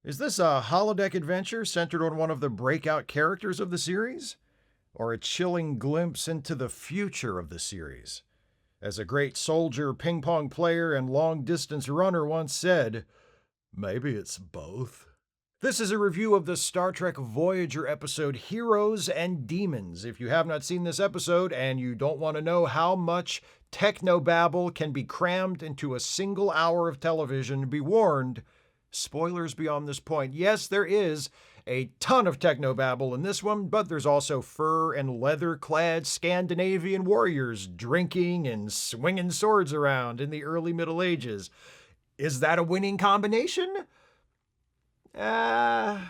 Is this a holodeck adventure centered on one of the breakout characters of the series? Or a chilling glimpse into the future of the series? As a great soldier, ping pong player, and long distance runner once said, maybe it's both. This is a review of the Star Trek Voyager episode Heroes and Demons. If you have not seen this episode and you don't want to know how much Technobabble can be crammed into a single hour of television, be warned, spoilers beyond this point. Yes, there is a ton of Technobabble in this one, but there's also fur and leather-clad Scandinavian warriors drinking and swinging swords around in the early Middle Ages. Is that a winning combination? Let's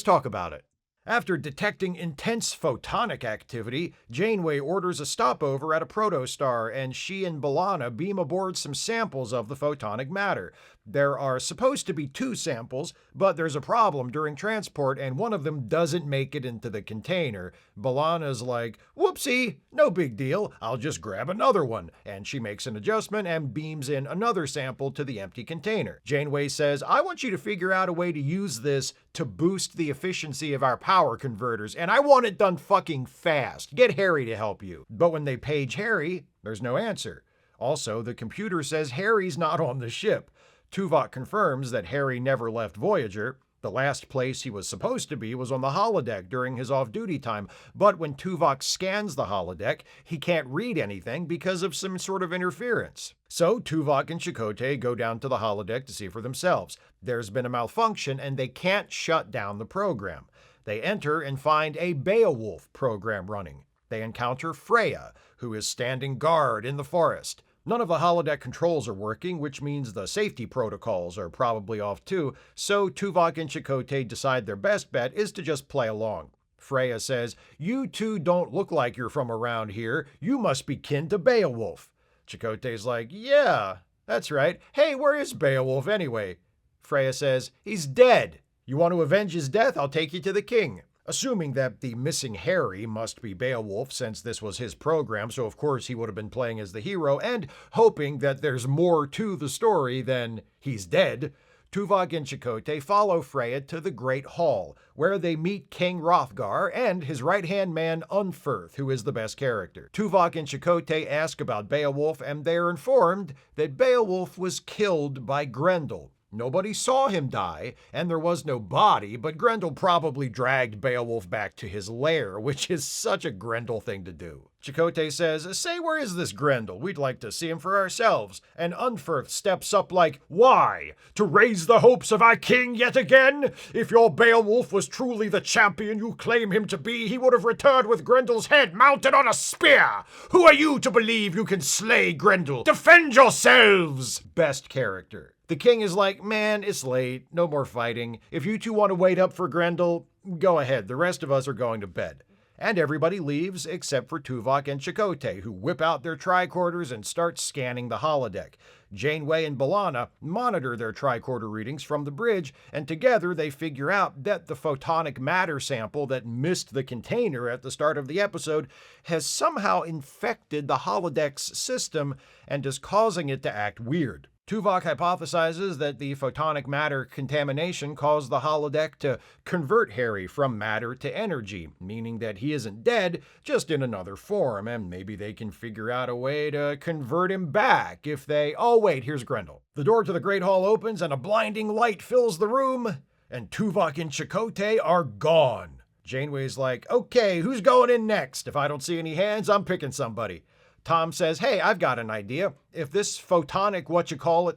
talk about it. After detecting intense photonic activity, Janeway orders a stopover at a protostar, and she and B'Elanna beam aboard some samples of the photonic matter. There are supposed to be 2 samples, but there's a problem during transport, and one of them doesn't make it into the container. B'Elanna's like, whoopsie, no big deal, I'll just grab another one. And she makes an adjustment and beams in another sample to the empty container. Janeway says, I want you to figure out a way to use this to boost the efficiency of our power converters, and I want it done fucking fast. Get Harry to help you. But when they page Harry, there's no answer. Also, the computer says Harry's not on the ship. Tuvok confirms that Harry never left Voyager. The last place he was supposed to be was on the holodeck during his off-duty time, but when Tuvok scans the holodeck, he can't read anything because of some sort of interference. So Tuvok and Chakotay go down to the holodeck to see for themselves. There's been a malfunction and they can't shut down the program. They enter and find a Beowulf program running. They encounter Freya, who is standing guard in the forest. None of the holodeck controls are working, which means the safety protocols are probably off too, so Tuvok and Chakotay decide their best bet is to just play along. Freya says, you two don't look like you're from around here, you must be kin to Beowulf. Chakotay's like, yeah, that's right. Hey, where is Beowulf anyway? Freya says, he's dead. You want to avenge his death? I'll take you to the king. Assuming that the missing Harry must be Beowulf since this was his program, so of course he would have been playing as the hero, and hoping that there's more to the story than he's dead, Tuvok and Chakotay follow Freya to the Great Hall, where they meet King Hrothgar and his right-hand man Unferth, who is the best character. Tuvok and Chakotay ask about Beowulf, and they are informed that Beowulf was killed by Grendel. Nobody saw him die, and there was no body, but Grendel probably dragged Beowulf back to his lair, which is such a Grendel thing to do. Chakotay says, say, where is this Grendel? We'd like to see him for ourselves. And Unferth steps up like, why? To raise the hopes of our king yet again? If your Beowulf was truly the champion you claim him to be, he would have returned with Grendel's head mounted on a spear. Who are you to believe you can slay Grendel? Defend yourselves! Best character. The king is like, man, it's late, no more fighting. If you two want to wait up for Grendel, go ahead, the rest of us are going to bed. And everybody leaves except for Tuvok and Chakotay, who whip out their tricorders and start scanning the holodeck. Janeway and B'Elanna monitor their tricorder readings from the bridge, and together they figure out that the photonic matter sample that missed the container at the start of the episode has somehow infected the holodeck's system and is causing it to act weird. Tuvok hypothesizes that the photonic matter contamination caused the holodeck to convert Harry from matter to energy, meaning that he isn't dead, just in another form, and maybe they can figure out a way to convert him back if they... Oh wait, here's Grendel. The door to the Great Hall opens and a blinding light fills the room, and Tuvok and Chakotay are gone. Janeway's like, okay, who's going in next? If I don't see any hands, I'm picking somebody. Tom says, hey, I've got an idea. If this photonic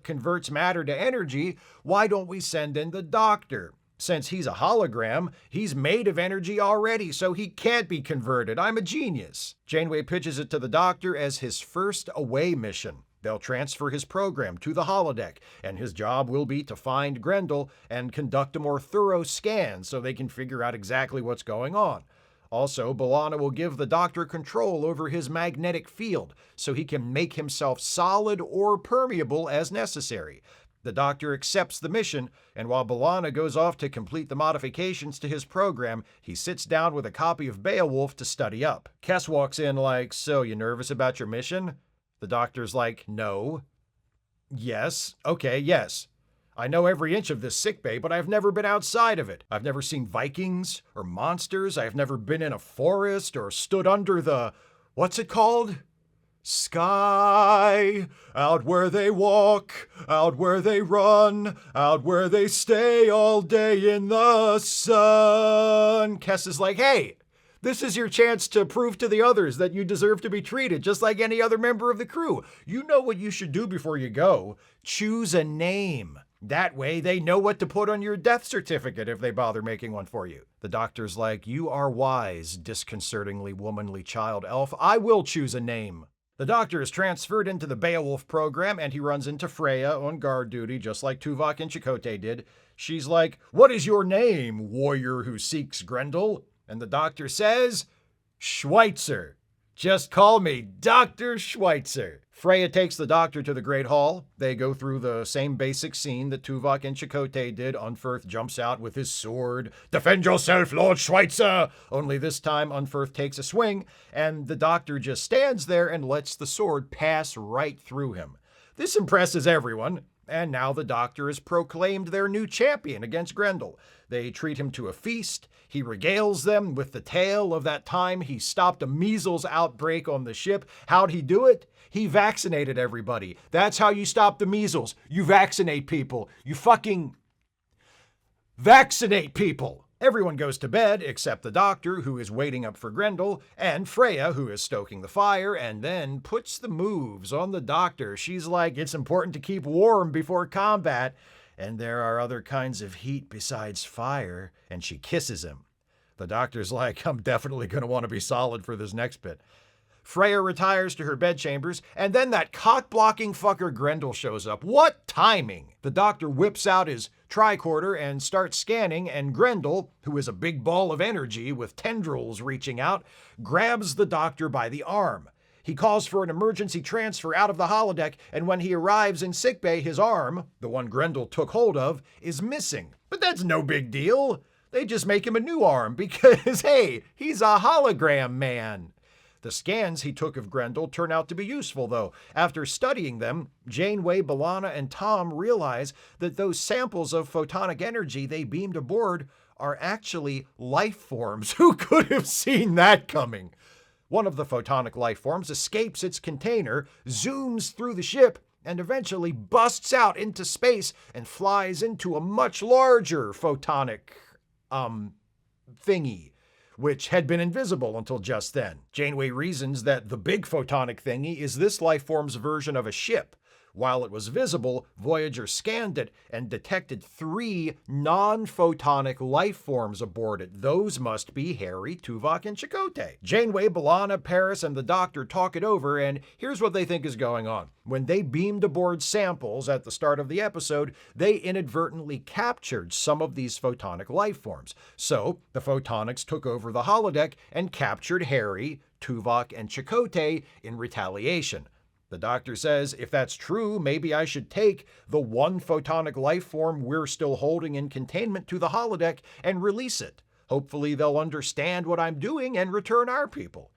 converts matter to energy, why don't we send in the doctor? Since he's a hologram, he's made of energy already, so he can't be converted. I'm a genius. Janeway pitches it to the doctor as his first away mission. They'll transfer his program to the holodeck, and his job will be to find Grendel and conduct a more thorough scan so they can figure out exactly what's going on. Also, B'Elanna will give the doctor control over his magnetic field, so he can make himself solid or permeable as necessary. The doctor accepts the mission, and while B'Elanna goes off to complete the modifications to his program, he sits down with a copy of Beowulf to study up. Kes walks in like, so you nervous about your mission? The doctor's like, no. Yes. Okay, yes. I know every inch of this sickbay, but I've never been outside of it. I've never seen Vikings or monsters. I've never been in a forest or stood under the, what's it called? Sky, out where they walk, out where they run, out where they stay all day in the sun. Kes is like, hey, this is your chance to prove to the others that you deserve to be treated just like any other member of the crew. You know what you should do before you go. Choose a name. That way they know what to put on your death certificate if they bother making one for you. The doctor's like, you are wise, disconcertingly womanly child elf. I will choose a name. The doctor is transferred into the Beowulf program and he runs into Freya on guard duty, just like Tuvok and Chakotay did. She's like, what is your name, warrior who seeks Grendel? And the doctor says, Schweitzer. Just call me Dr. Schweitzer. Freya takes the doctor to the Great Hall. They go through the same basic scene that Tuvok and Chakotay did. Unferth jumps out with his sword. Defend yourself, Lord Schweitzer! Only this time, Unferth takes a swing, and the doctor just stands there and lets the sword pass right through him. This impresses everyone, and now the doctor is proclaimed their new champion against Grendel. They treat him to a feast. He regales them with the tale of that time he stopped a measles outbreak on the ship. How'd he do it? He vaccinated everybody. That's how you stop the measles. You vaccinate people. You fucking vaccinate people. Everyone goes to bed except the doctor, who is waiting up for Grendel, and Freya, who is stoking the fire, and then puts the moves on the doctor. She's like, it's important to keep warm before combat, and there are other kinds of heat besides fire, and she kisses him. The doctor's like, I'm definitely going to want to be solid for this next bit. Freya retires to her bedchambers, and then that cock-blocking fucker Grendel shows up. What timing! The doctor whips out his tricorder and starts scanning, and Grendel, who is a big ball of energy with tendrils reaching out, grabs the doctor by the arm. He calls for an emergency transfer out of the holodeck, and when he arrives in sickbay, his arm, the one Grendel took hold of, is missing. But that's no big deal. They just make him a new arm because, hey, he's a hologram man. The scans he took of Grendel turn out to be useful, though. After studying them, Janeway, B'Elanna, and Tom realize that those samples of photonic energy they beamed aboard are actually life forms. Who could have seen that coming? One of the photonic life forms escapes its container, zooms through the ship, and eventually busts out into space and flies into a much larger photonic, thingy, which had been invisible until just then. Janeway reasons that the big photonic thingy is this life form's version of a ship. While it was visible, Voyager scanned it and detected 3 non-photonic life forms aboard it. Those must be Harry, Tuvok, and Chakotay. Janeway, B'Elanna, Paris, and the doctor talk it over, and here's what they think is going on. When they beamed aboard samples at the start of the episode, they inadvertently captured some of these photonic life forms. So, the photonics took over the holodeck and captured Harry, Tuvok, and Chakotay in retaliation. The doctor says, if that's true, maybe I should take the one photonic life form we're still holding in containment to the holodeck and release it. Hopefully they'll understand what I'm doing and return our people.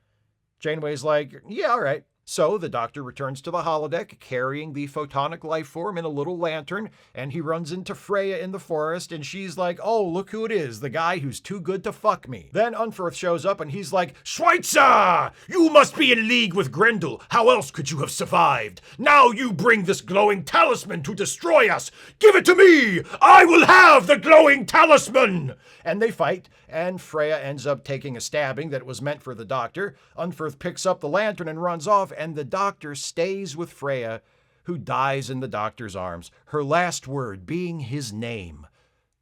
Janeway's like, yeah, all right. So the doctor returns to the holodeck, carrying the photonic life form in a little lantern, and he runs into Freya in the forest, and she's like, oh, look who it is, the guy who's too good to fuck me. Then Unferth shows up, and he's like, Schweitzer! You must be in league with Grendel. How else could you have survived? Now you bring this glowing talisman to destroy us. Give it to me! I will have the glowing talisman! And they fight, and Freya ends up taking a stabbing that was meant for the doctor. Unferth picks up the lantern and runs off, and the doctor stays with Freya, who dies in the doctor's arms, her last word being his name,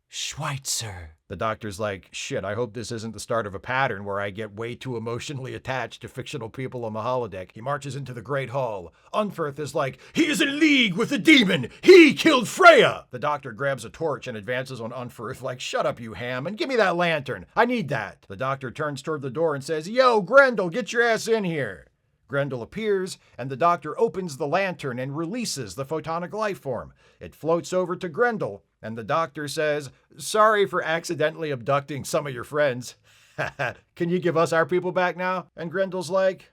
Schweitzer. The doctor's like, shit, I hope this isn't the start of a pattern where I get way too emotionally attached to fictional people on the holodeck. He marches into the Great Hall. Unferth is like, he is in league with the demon! He killed Freya! The doctor grabs a torch and advances on Unferth like, shut up, you ham, and give me that lantern. I need that. The doctor turns toward the door and says, yo, Grendel, get your ass in here. Grendel appears, and the doctor opens the lantern and releases the photonic life form. It floats over to Grendel, and the doctor says, sorry for accidentally abducting some of your friends. Can you give us our people back now? And Grendel's like,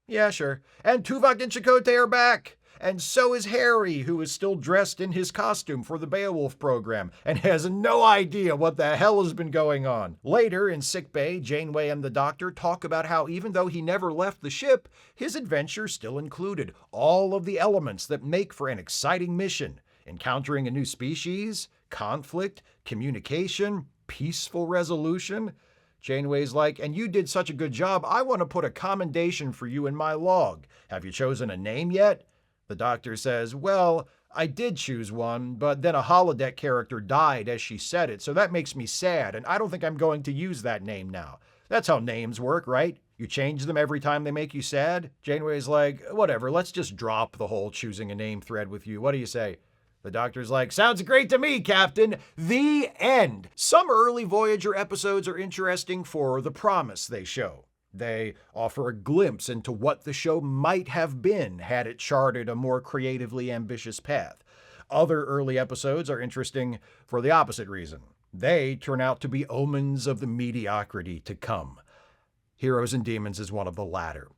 yeah, sure. And Tuvok and Chakotay are back. And so is Harry, who is still dressed in his costume for the Beowulf program and has no idea what the hell has been going on. Later, in sickbay, Janeway and the Doctor talk about how even though he never left the ship, his adventure still included all of the elements that make for an exciting mission. Encountering a new species, conflict, communication, peaceful resolution. Janeway's like, and you did such a good job, I want to put a commendation for you in my log. Have you chosen a name yet? The Doctor says, well, I did choose one, but then a holodeck character died as she said it, so that makes me sad, and I don't think I'm going to use that name now. That's how names work, right? You change them every time they make you sad? Janeway's like, whatever, let's just drop the whole choosing a name thread with you. What do you say? The Doctor's like, sounds great to me, Captain. The end. Some early Voyager episodes are interesting for the promise they show. They offer a glimpse into what the show might have been had it charted a more creatively ambitious path. Other early episodes are interesting for the opposite reason. They turn out to be omens of the mediocrity to come. Heroes and Demons is one of the latter.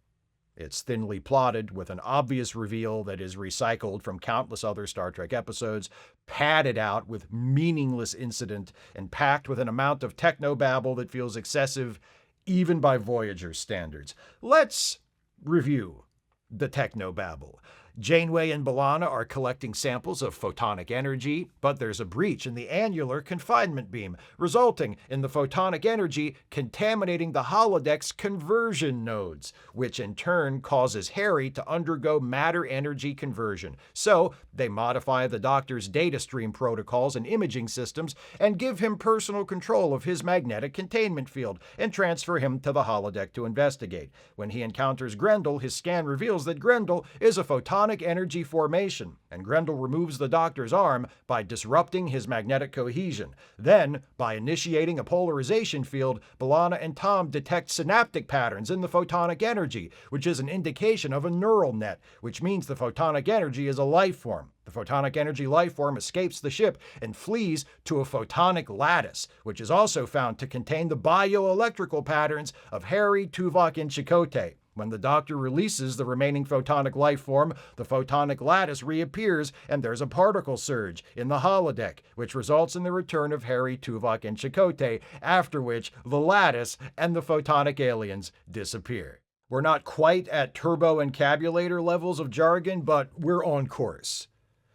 It's thinly plotted, with an obvious reveal that is recycled from countless other Star Trek episodes, padded out with meaningless incident, and packed with an amount of technobabble that feels excessive even by Voyager's standards. Let's review the technobabble. Janeway and B'Elanna are collecting samples of photonic energy, but there's a breach in the annular confinement beam, resulting in the photonic energy contaminating the holodeck's conversion nodes, which in turn causes Harry to undergo matter-energy conversion. So they modify the Doctor's data stream protocols and imaging systems and give him personal control of his magnetic containment field and transfer him to the holodeck to investigate. When he encounters Grendel, his scan reveals that Grendel is a photonic energy formation, and Grendel removes the Doctor's arm by disrupting his magnetic cohesion. Then, by initiating a polarization field, B'Elanna and Tom detect synaptic patterns in the photonic energy, which is an indication of a neural net, which means the photonic energy is a life form. The photonic energy life form escapes the ship and flees to a photonic lattice, which is also found to contain the bioelectrical patterns of Harry, Tuvok, and Chakotay. When the Doctor releases the remaining photonic life form, the photonic lattice reappears and there's a particle surge in the holodeck, which results in the return of Harry, Tuvok, and Chakotay, after which the lattice and the photonic aliens disappear. We're not quite at turbo-encabulator levels of jargon, but we're on course.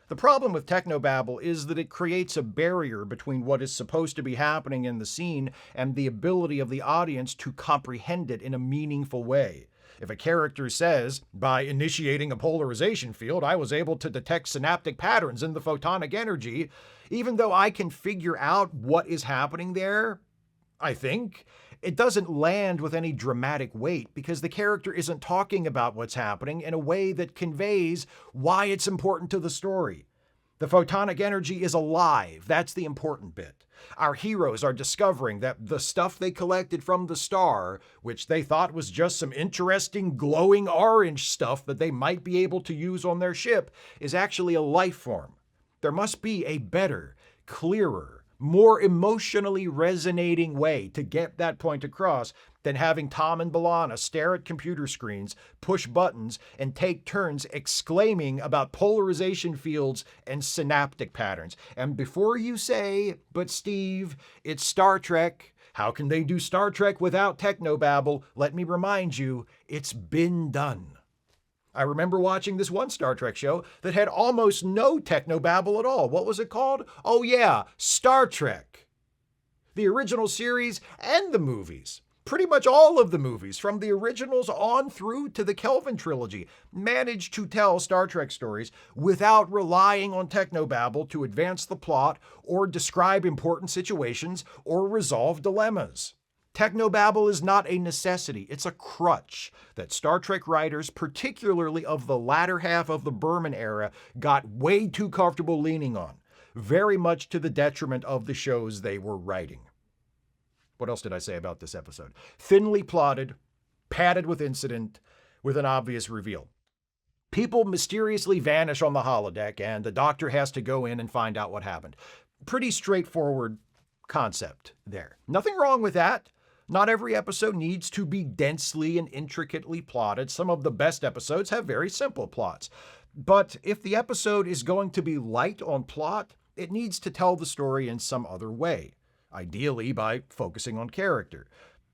The problem with Technobabble is that it creates a barrier between what is supposed to be happening in the scene and the ability of the audience to comprehend it in a meaningful way. If a character says, by initiating a polarization field, I was able to detect synaptic patterns in the photonic energy, even though I can figure out what is happening there, I think, it doesn't land with any dramatic weight because the character isn't talking about what's happening in a way that conveys why it's important to the story. The photonic energy is alive. That's the important bit. Our heroes are discovering that the stuff they collected from the star, which they thought was just some interesting glowing orange stuff that they might be able to use on their ship, is actually a life form. There must be a better, clearer, more emotionally resonating way to get that point across than having Tom and B'Elanna stare at computer screens, push buttons, and take turns exclaiming about polarization fields and synaptic patterns. And before you say, but Steve, it's Star Trek, how can they do Star Trek without Technobabble? Let me remind you, it's been done. I remember watching this one Star Trek show that had almost no technobabble at all. What was it called? Oh yeah, Star Trek. The original series and the movies. Pretty much all of the movies, from the originals on through to the Kelvin trilogy, managed to tell Star Trek stories without relying on technobabble to advance the plot or describe important situations or resolve dilemmas. Technobabble is not a necessity, it's a crutch that Star Trek writers, particularly of the latter half of the Berman era, got way too comfortable leaning on, very much to the detriment of the shows they were writing. What else did I say about this episode? Thinly plotted, padded with incident, with an obvious reveal. People mysteriously vanish on the holodeck, and the Doctor has to go in and find out what happened. Pretty straightforward concept there. Nothing wrong with that. Not every episode needs to be densely and intricately plotted. Some of the best episodes have very simple plots. But if the episode is going to be light on plot, it needs to tell the story in some other way, ideally by focusing on character.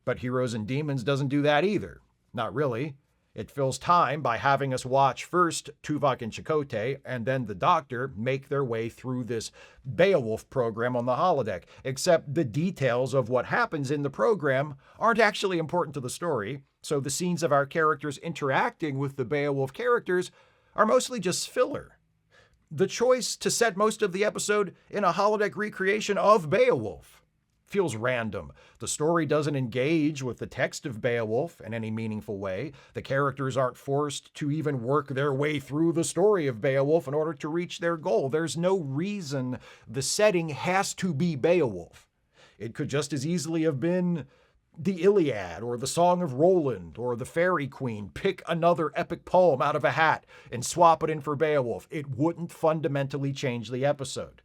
But Heroes and Demons doesn't do that either. Not really. It fills time by having us watch first Tuvok and Chakotay and then the Doctor make their way through this Beowulf program on the holodeck, except the details of what happens in the program aren't actually important to the story, so the scenes of our characters interacting with the Beowulf characters are mostly just filler. The choice to set most of the episode in a holodeck recreation of Beowulf feels random. The story doesn't engage with the text of Beowulf in any meaningful way. The characters aren't forced to even work their way through the story of Beowulf in order to reach their goal. There's no reason the setting has to be Beowulf. It could just as easily have been the Iliad or the Song of Roland or the Fairy Queen. Pick another epic poem out of a hat and swap it in for Beowulf. It wouldn't fundamentally change the episode.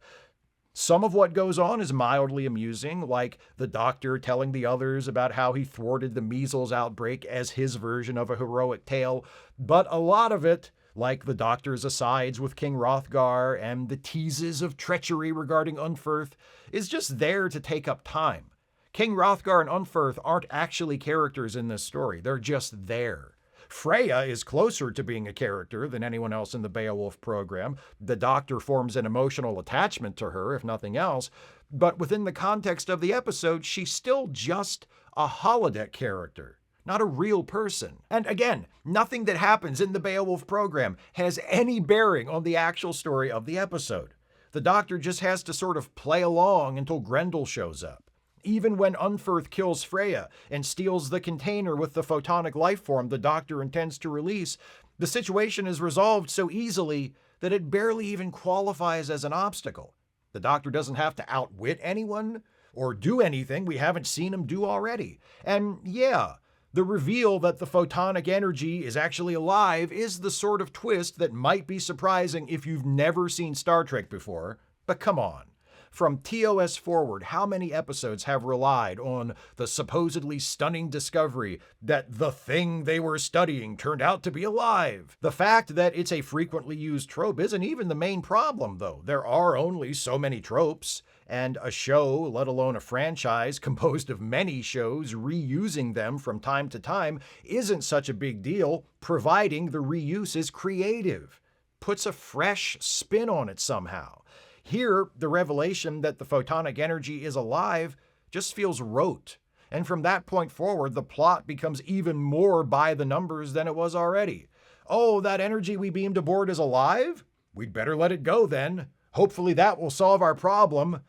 Some of what goes on is mildly amusing, like the Doctor telling the others about how he thwarted the measles outbreak as his version of a heroic tale, but a lot of it, like the Doctor's asides with King Hrothgar and the teases of treachery regarding Unferth, is just there to take up time. King Hrothgar and Unferth aren't actually characters in this story, they're just there. Freya is closer to being a character than anyone else in the Beowulf program. The Doctor forms an emotional attachment to her, if nothing else, but within the context of the episode, she's still just a holodeck character, not a real person. And again, nothing that happens in the Beowulf program has any bearing on the actual story of the episode. The Doctor just has to sort of play along until Grendel shows up. Even when Unferth kills Freya and steals the container with the photonic life form the Doctor intends to release, the situation is resolved so easily that it barely even qualifies as an obstacle. The Doctor doesn't have to outwit anyone or do anything we haven't seen him do already. And yeah, the reveal that the photonic energy is actually alive is the sort of twist that might be surprising if you've never seen Star Trek before, but come on. From TOS forward, how many episodes have relied on the supposedly stunning discovery that the thing they were studying turned out to be alive? The fact that it's a frequently used trope isn't even the main problem, though. There are only so many tropes, and a show, let alone a franchise composed of many shows, reusing them from time to time isn't such a big deal, providing the reuse is creative, puts a fresh spin on it somehow. Here, the revelation that the photonic energy is alive just feels rote. And from that point forward, the plot becomes even more by the numbers than it was already. Oh, that energy we beamed aboard is alive? We'd better let it go then. Hopefully that will solve our problem.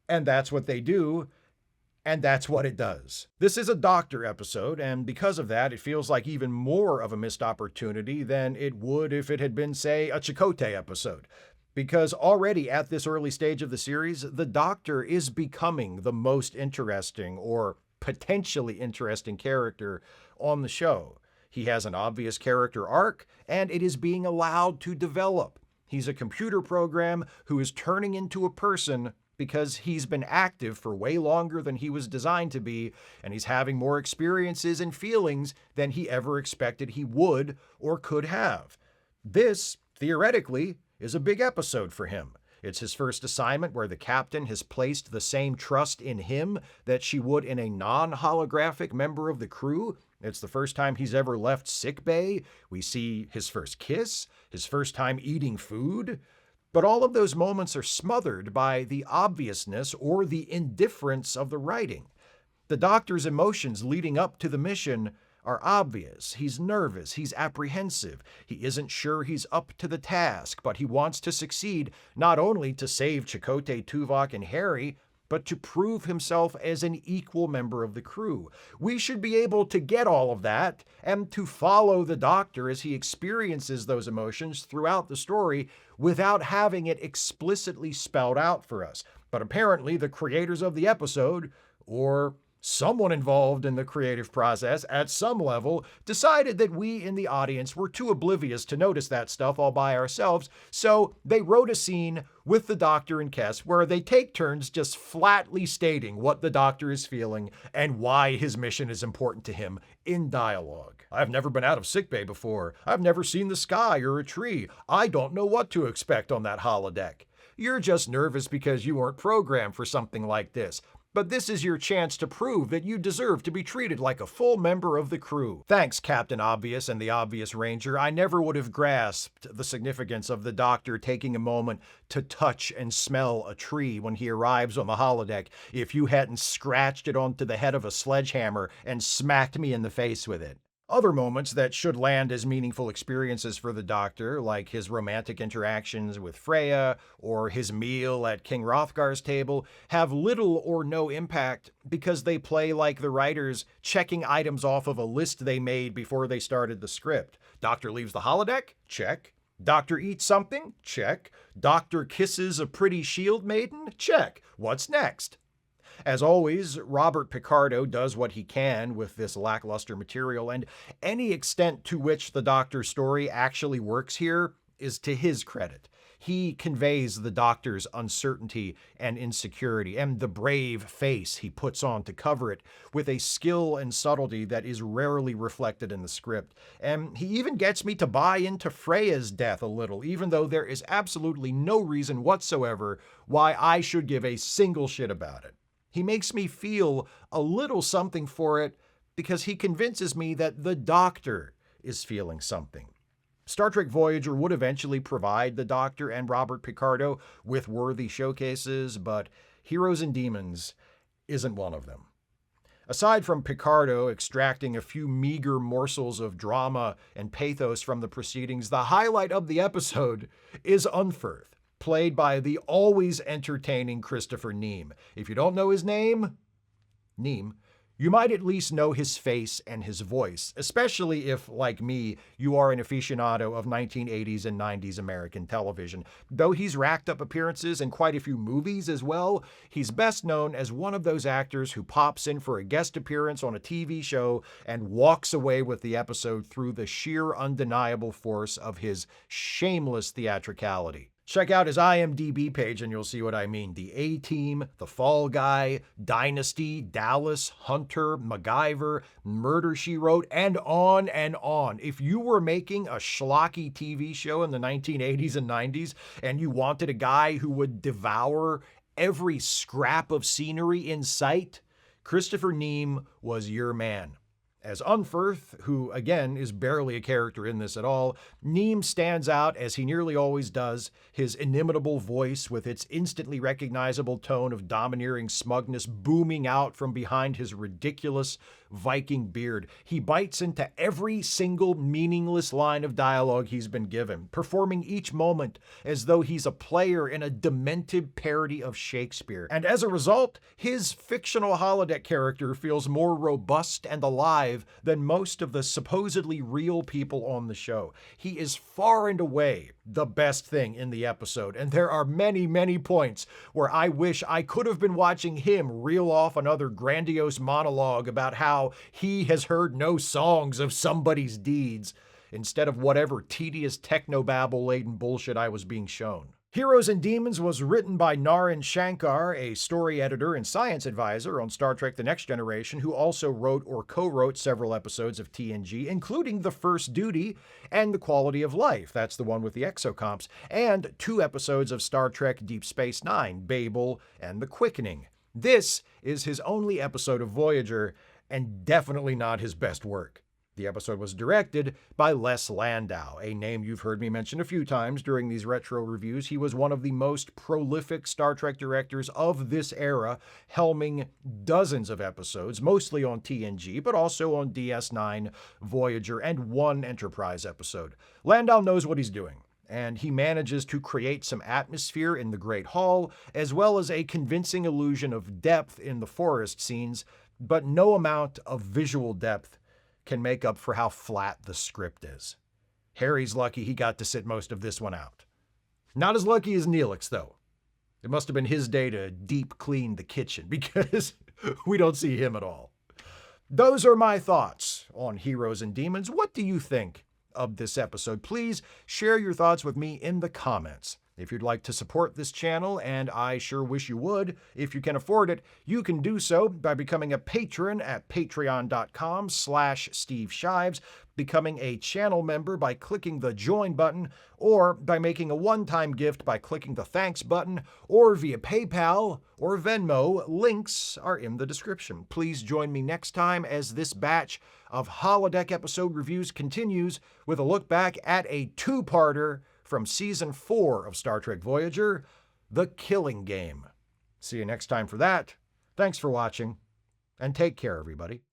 And that's what they do. And that's what it does. This is a Doctor episode, and because of that, it feels like even more of a missed opportunity than it would if it had been, say, a Chakotay episode. Because already at this early stage of the series, the Doctor is becoming the most interesting or potentially interesting character on the show. He has an obvious character arc, and it is being allowed to develop. He's a computer program who is turning into a person because he's been active for way longer than he was designed to be, and he's having more experiences and feelings than he ever expected he would or could have. This, theoretically, is a big episode for him. It's his first assignment where the captain has placed the same trust in him that she would in a non-holographic member of the crew. It's the first time he's ever left sickbay. We see his first kiss, his first time eating food. But all of those moments are smothered by the obviousness or the indifference of the writing. The Doctor's emotions leading up to the mission are obvious. He's nervous, he's apprehensive, he isn't sure he's up to the task, but he wants to succeed, not only to save Chakotay, Tuvok, and Harry, but to prove himself as an equal member of the crew. We should be able to get all of that and to follow the Doctor as he experiences those emotions throughout the story without having it explicitly spelled out for us. But apparently the creators of the episode, or Someone involved in the creative process at some level decided that we in the audience were too oblivious to notice that stuff all by ourselves, so they wrote a scene with the Doctor and Kes where they take turns just flatly stating what the Doctor is feeling and why his mission is important to him in dialogue. I've never been out of sickbay before. I've never seen the sky or a tree. I don't know what to expect on that holodeck. You're just nervous because you weren't programmed for something like this. But this is your chance to prove that you deserve to be treated like a full member of the crew. Thanks, Captain Obvious and the Obvious Ranger. I never would have grasped the significance of the Doctor taking a moment to touch and smell a tree when he arrives on the holodeck if you hadn't scratched it onto the head of a sledgehammer and smacked me in the face with it. Other moments that should land as meaningful experiences for the Doctor, like his romantic interactions with Freya or his meal at King Hrothgar's table, have little or no impact because they play like the writers checking items off of a list they made before they started the script. Doctor leaves the holodeck? Check. Doctor eats something? Check. Doctor kisses a pretty shield maiden? Check. What's next? As always, Robert Picardo does what he can with this lackluster material, and any extent to which the Doctor's story actually works here is to his credit. He conveys the Doctor's uncertainty and insecurity and the brave face he puts on to cover it with a skill and subtlety that is rarely reflected in the script. And he even gets me to buy into Freya's death a little, even though there is absolutely no reason whatsoever why I should give a single shit about it. He makes me feel a little something for it because he convinces me that the Doctor is feeling something. Star Trek Voyager would eventually provide the Doctor and Robert Picardo with worthy showcases, but Heroes and Demons isn't one of them. Aside from Picardo extracting a few meager morsels of drama and pathos from the proceedings, the highlight of the episode is Unferth, played by the always entertaining Christopher Neame. If you don't know his name, Neame, you might at least know his face and his voice, especially if, like me, you are an aficionado of 1980s and 90s American television. Though he's racked up appearances in quite a few movies as well, he's best known as one of those actors who pops in for a guest appearance on a TV show and walks away with the episode through the sheer undeniable force of his shameless theatricality. Check out his IMDb page and you'll see what I mean. The A-Team, The Fall Guy, Dynasty, Dallas, Hunter, MacGyver, Murder, She Wrote, and on and on. If you were making a schlocky TV show in the 1980s and 90s and you wanted a guy who would devour every scrap of scenery in sight, Christopher Neame was your man. As Unferth, who again is barely a character in this at all, Neame stands out as he nearly always does, his inimitable voice with its instantly recognizable tone of domineering smugness booming out from behind his ridiculous Viking beard. He bites into every single meaningless line of dialogue he's been given, performing each moment as though he's a player in a demented parody of Shakespeare. And as a result, his fictional holodeck character feels more robust and alive than most of the supposedly real people on the show. He is far and away the best thing in the episode, and there are many, many points where I wish I could have been watching him reel off another grandiose monologue about how he has heard no songs of somebody's deeds, instead of whatever tedious technobabble-laden bullshit I was being shown. Heroes and Demons was written by Naren Shankar, a story editor and science advisor on Star Trek The Next Generation, who also wrote or co-wrote several episodes of TNG, including The First Duty and The Quality of Life, that's the one with the exocomps, and 2 episodes of Star Trek Deep Space Nine, Babel and The Quickening. This is his only episode of Voyager, and definitely not his best work. The episode was directed by Les Landau, a name you've heard me mention a few times during these retro reviews. He was one of the most prolific Star Trek directors of this era, helming dozens of episodes, mostly on TNG, but also on DS9, Voyager, and 1 Enterprise episode. Landau knows what he's doing, and he manages to create some atmosphere in the Great Hall, as well as a convincing illusion of depth in the forest scenes, but no amount of visual depth can make up for how flat the script is. Harry's lucky he got to sit most of this one out. Not as lucky as Neelix, though. It must have been his day to deep clean the kitchen, because We don't see him at all. Those are my thoughts on Heroes and Demons. What do you think of this episode? Please share your thoughts with me in the comments. If you'd like to support this channel, and I sure wish you would, if you can afford it, you can do so by becoming a patron at patreon.com/Steve Shives, becoming a channel member by clicking the join button, or by making a one-time gift by clicking the thanks button, or via PayPal or Venmo. Links are in the description. Please join me next time as this batch of Holodeck episode reviews continues with a look back at a two-parter from Season 4 of Star Trek Voyager, The Killing Game. See you next time for that. Thanks for watching, and take care, everybody.